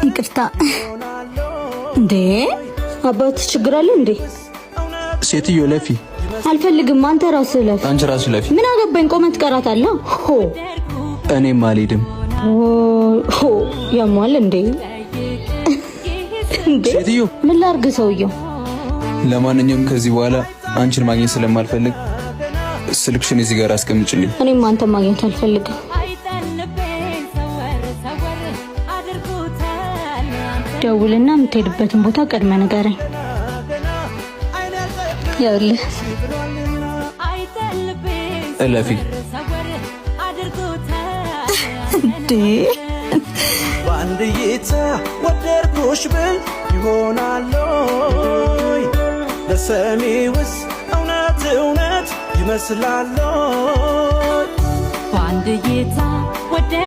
ይቅርታ እንዴ አባት ችግር አለ እንዴ? ሴትዮ ለፊ አልፈልግም። አንተ ራስህ ለፊ። አንቺ ራስሽ ለፊ። ምን አገባኝ? ቆመት ቀራታለሁ። እኔም አልሄድም። ያሟል እንዴ? ሴትዮ ምን ላርግ ሰውየው? ለማንኛውም ከዚህ በኋላ አንቺን ማግኘት ስለማልፈልግ ስልክሽን እዚህ ጋር አስቀምጪልኝ። እኔም አንተ ማግኘት አልፈልግም። ደውልና የምትሄድበትን ቦታ ቀድመ ንገረኝ። ያውልህ እለፊ እንዴ ባንዲታ ወደድኩሽ ብል ይሆናል ወይ? ለሰሚውስ እውነት እውነት ይመስላል ወይ? ባንዲታ